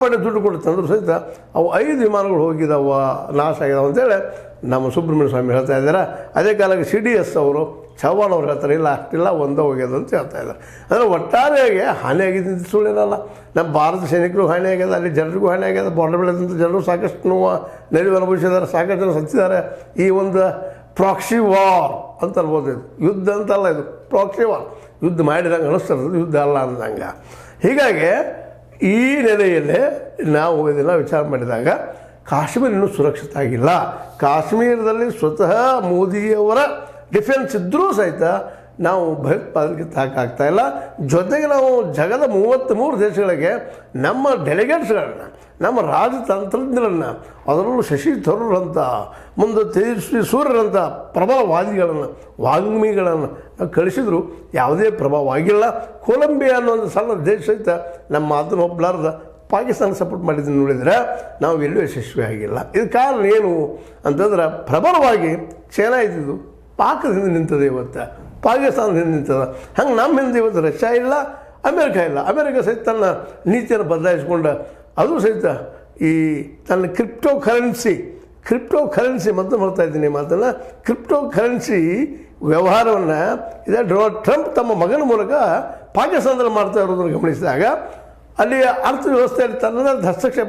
ದುಡ್ಡು ಕೊಡುತ್ತಂದ್ರೂ ಸಹಿತ ಅವು 5 ವಿಮಾನಗಳು ಹೋಗಿದ್ದಾವ, ನಾಶ ಆಗಿದಾವೆ ಅಂತೇಳಿ ನಮ್ಮ ಸುಬ್ರಹ್ಮಣ್ಯ ಸ್ವಾಮಿ ಹೇಳ್ತಾ ಇದ್ದಾರೆ. ಅದೇ ಕಾಲಕ್ಕೆ CDS ಅವರು ಚವ್ಹಾಣ್ ಅವ್ರು ಹೇಳ್ತಾರೆ, ಇಲ್ಲ ಅಷ್ಟಿಲ್ಲ, ಒಂದೇ ಹೋಗ್ಯದ ಅಂತ ಹೇಳ್ತಾ ಇದ್ದಾರೆ. ಅಂದರೆ ಒಟ್ಟಾರೆಯಾಗಿ ಹಾನಿಯಾಗಿದೆ ಅಂತ ಸುಳ್ಳೇನಲ್ಲ. ನಮ್ಮ ಭಾರತ ಸೈನಿಕರು ಹಾನಿ ಆಗ್ಯದ, ಅಲ್ಲಿ ಜನರಿಗೂ ಹಾನಿ ಆಗ್ಯದ. ಬಾರ್ಡರ್ ಬೆಳೆದಂಥ ಜನರು ಸಾಕಷ್ಟು ನೋವು ನೆರವು ಅನುಭವಿಸಿದ್ದಾರೆ, ಸಾಕಷ್ಟು ಜನ ಸತ್ತಿದ್ದಾರೆ. ಈ ಒಂದು ಪ್ರಾಕ್ಸಿ ವಾರ್ ಅಂತ ಅನ್ಬೋದು. ಇದು ಯುದ್ಧ ಅಂತಲ್ಲ, ಇದು ಪ್ರಾಕ್ಸಿ ವಾರ್. ಯುದ್ಧ ಮಾಡಿದಂಗೆ ಅನಿಸ್ತದೆ, ಯುದ್ಧ ಅಲ್ಲ ಅಂದಂಗೆ. ಹೀಗಾಗಿ ಈ ನೆಲೆಯಲ್ಲಿ ನಾವು ಇದನ್ನು ವಿಚಾರ ಮಾಡಿದಾಗ ಕಾಶ್ಮೀರ ಇನ್ನೂ ಸುರಕ್ಷಿತ ಆಗಿಲ್ಲ. ಕಾಶ್ಮೀರದಲ್ಲಿ ಸ್ವತಃ ಮೋದಿಯವರ ಡಿಫೆನ್ಸ್ ಇದ್ದರೂ ಸಹಿತ ನಾವು ಭಯೋತ್ಪಾದನೆಗೆ ತಾಕಾಗ್ತಾಯಿಲ್ಲ. ಜೊತೆಗೆ ನಾವು ಜಗದ 33 ದೇಶಗಳಿಗೆ ನಮ್ಮ ಡೆಲಿಗೇಟ್ಸ್ಗಳನ್ನ, ನಮ್ಮ ರಾಜತಂತ್ರಜ್ಞರನ್ನು, ಅದರಲ್ಲೂ ಶಶಿ ಥರೂರ್ ಅಂತ, ಮುಂದೆ ತೇಜಸ್ವಿ ಸೂರ್ಯರಂಥ ಪ್ರಬಲವಾದಿಗಳನ್ನು, ವಾಗ್ಮಿಗಳನ್ನು ಕಳಿಸಿದ್ರು. ಯಾವುದೇ ಪ್ರಭಾವ ಆಗಿಲ್ಲ. ಕೊಲಂಬಿಯಾ ಅನ್ನೋ ಒಂದು ಸಣ್ಣ ದೇಶ ಸಹಿತ ನಮ್ಮ ಮಾತನ್ನು ಒಪ್ಪಲಾರ್ದ ಪಾಕಿಸ್ತಾನ ಸಪೋರ್ಟ್ ಮಾಡಿದ್ದನ್ನು ನೋಡಿದರೆ ನಾವು ಎಲ್ಲೂ ಯಶಸ್ವಿ ಆಗಿಲ್ಲ. ಇದು ಕಾರಣ ಏನು ಅಂತಂದ್ರೆ, ಪ್ರಬಲವಾಗಿ ಚೈನಾ ಇದ್ದಿದ್ದು ಪಾಕದ ಹಿಂದೆ ನಿಂತದೆ, ಇವತ್ತು ಪಾಕಿಸ್ತಾನದ ಹಿಂದೆ ನಿಂತದ. ಹಂಗೆ ನಮ್ಮ ಹಿಂದೆ ಇವತ್ತು ರಷ್ಯಾ ಇಲ್ಲ, ಅಮೇರಿಕ ಇಲ್ಲ. ಅಮೇರಿಕ ಸಹಿತ ತನ್ನ ನೀತಿಯನ್ನು ಬದಲಾಯಿಸ್ಕೊಂಡು ಅದು ಸಹಿತ ಈ ತನ್ನ ಕ್ರಿಪ್ಟೋ ಕರೆನ್ಸಿ ಮತ್ತೆ ಮಾಡ್ತಾ ಇದ್ದೀನಿ ಮಾತನ್ನು, ಕ್ರಿಪ್ಟೋ ಕರೆನ್ಸಿ ವ್ಯವಹಾರವನ್ನು ಇದೇ ಡೊನಾಲ್ಡ್ ಟ್ರಂಪ್ ತಮ್ಮ ಮಗನ ಮೂಲಕ ಪಾಕಿಸ್ತಾನದಲ್ಲಿ ಮಾಡ್ತಾ ಇರೋದನ್ನು ಗಮನಿಸಿದಾಗ ಅಲ್ಲಿಯ ಅರ್ಥವ್ಯವಸ್ಥೆಯಲ್ಲಿ ತನ್ನದೇ ಹಸ್ತಕ್ಷೇಪ